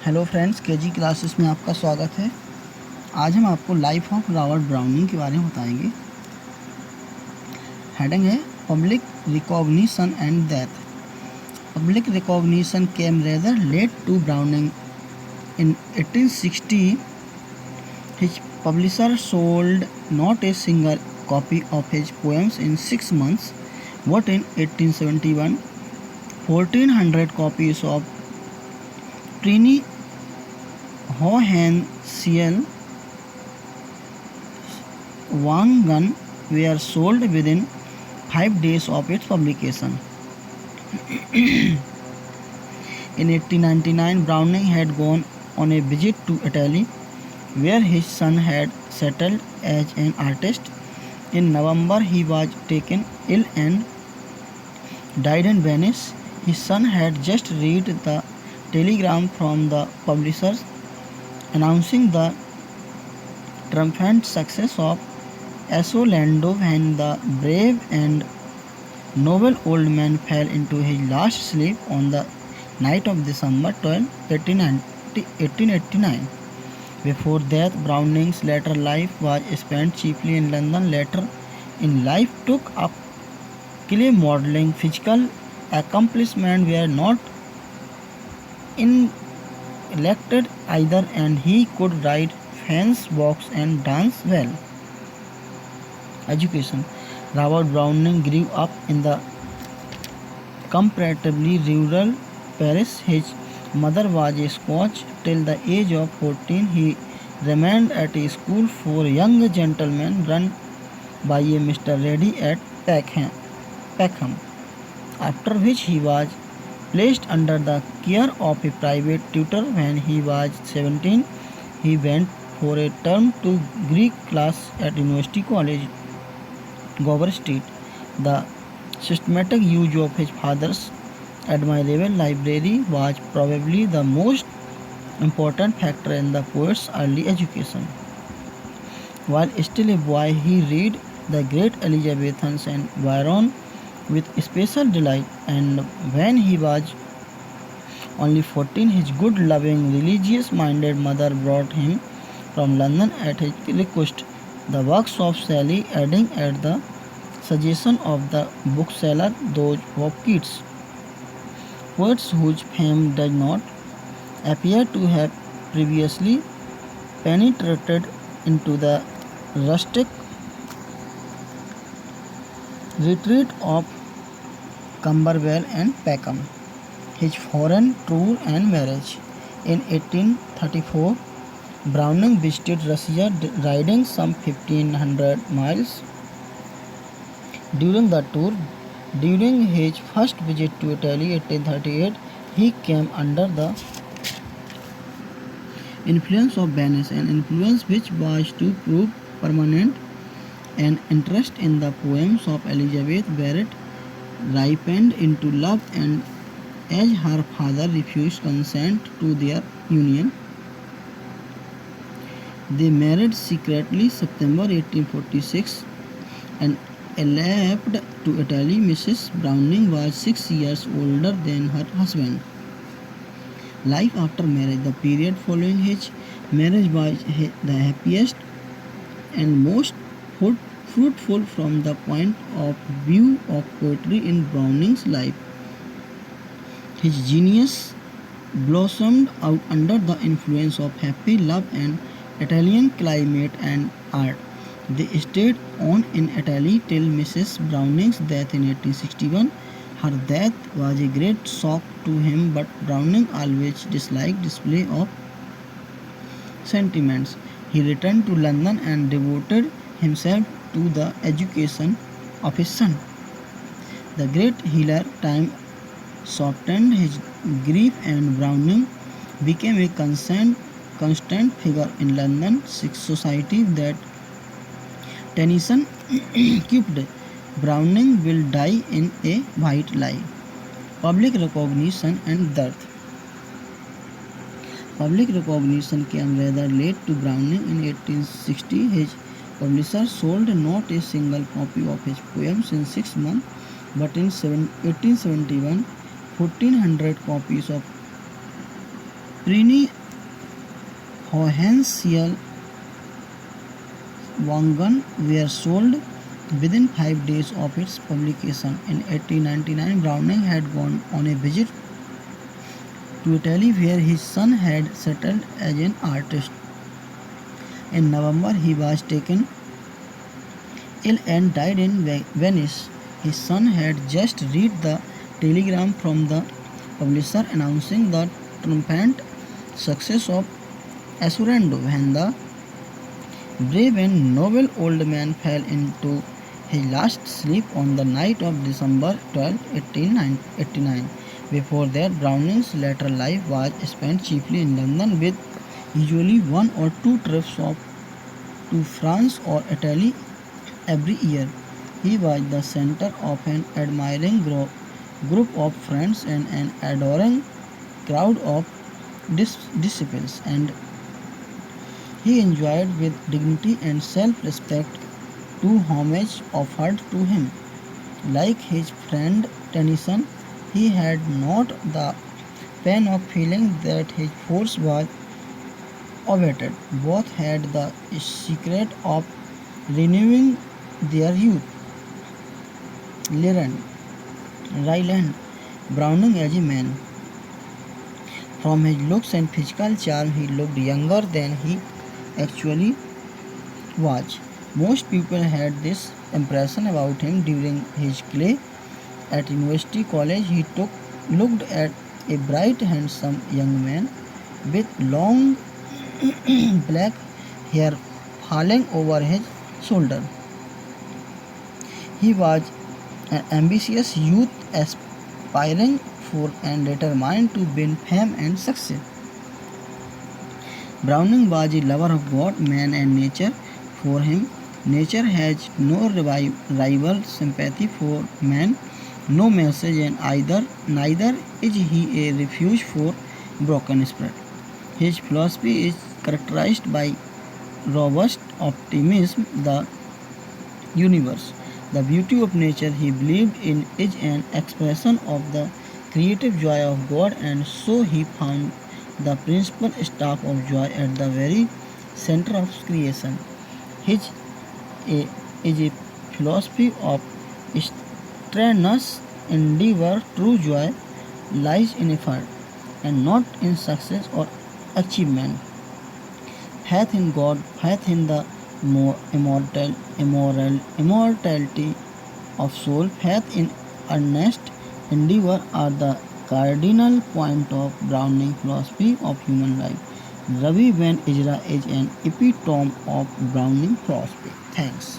Hello friends, KG classes में आपका स्वागत है। आज हम आपको लाइफ ऑफ रॉबर्ट ब्राउनिंग के बारे में बताएंगे। हेडिंग है public recognition and death. Public recognition came rather late to Browning in 1860. His publisher sold not a single copy of his poems in 6 months, but in 1871, 1400 copies of Pliny Hohensiel Wangan were sold within 5 days of its publication. In 1899, Browning had gone on a visit to Italy, where his son had settled as an artist. In November, he was taken ill and died in Venice. His son had just read the telegram from the publishers announcing the triumphant success of Asolando when the brave and noble old man fell into his last sleep on the night of December 12, 1889. Before death, Browning's later life was spent chiefly in London. Later in life took up clay modeling. Physical accomplishments were not elected either, and he could ride, fence, box, and dance well. Education. Robert Browning grew up in the comparatively rural Paris. His mother was a Scotch. Till the age of 14, he remained at a school for young gentlemen run by a Mr. Reddy at Peckham, after which he was placed under the care of a private tutor. When he was 17, he went for a term to Greek class at University College, Gower Street. The systematic use of his father's admirable library was probably the most important factor in the poet's early education. While still a boy, he read the great Elizabethans and Byron with special delight, and when he was only 14, his good, loving, religious-minded mother brought him from London at his request the works of Shelley, adding at the suggestion of the bookseller those of Keats, poets whose fame does not appear to have previously penetrated into the rustic retreat of Camberwell and Peckham. His foreign tour and marriage. In 1834, Browning visited Russia, riding some 1500 miles. During the tour, during his first visit to Italy, 1838, he came under the influence of Venice, an influence which was to prove permanent. An interest in the poems of Elizabeth Barrett ripened into love, and as her father refused consent to their union, they married secretly. September 1846, and eloped to Italy. Mrs. Browning was 6 years older than her husband. Life after marriage. The period following his marriage was the happiest and most fruitful from the point of view of poetry in Browning's life. His genius blossomed out under the influence of happy love and Italian climate and art. They stayed on in Italy till Mrs. Browning's death in 1861. Her death was a great shock to him, but Browning always disliked display of sentiments. He returned to London and devoted himself to the education of his son. The great healer time softened his grief, and Browning became a constant figure in London society. That Tennyson quipped, "Browning will die in a white lie." Public recognition and death. Public recognition came rather late to Browning. In 1860, his publisher sold not a single copy of his poems in 6 months, but in 1871, 1400 copies of Pliny Hohensiel Wangan were sold within 5 days of its publication. In 1899, Browning had gone on a visit to Italy where his son had settled as an artist. In November, he was taken ill and died in Venice. His son had just read the telegram from the publisher announcing the triumphant success of Assurando when the brave and noble old man fell into his last sleep on the night of December 12, 1889. Before that, Browning's later life was spent chiefly in London with usually one or two trips to France or Italy every year. He was the center of an admiring group of friends and an adoring crowd of disciples, and he enjoyed with dignity and self-respect to homage offered to him. Like his friend Tennyson, he had not the pain of feeling that his force was awaited. Both had the secret of renewing their youth. Ryland Browning as a man. From his looks and physical charm, he looked younger than he actually was. Most people had this impression about him during his play at University College. He looked at a bright, handsome young man with long black hair falling over his shoulder. He was an ambitious youth aspiring for and determined to win fame and success. Browning was a lover of God, man and nature. For him, nature has no rival sympathy for man, no message, and neither is he a refuge for broken spirit. His philosophy is characterized by robust optimism. The universe, the beauty of nature he believed in, is an expression of the creative joy of God, and so he found the principal staff of joy at the very center of creation. His is a philosophy of strenuous endeavor. True joy lies in effort and not in success or achievement. Faith in God, faith in the immortality of soul, faith in earnest endeavor are the cardinal point of Browning philosophy of human life. Ravi Ben Ezra is an epitome of Browning philosophy. Thanks.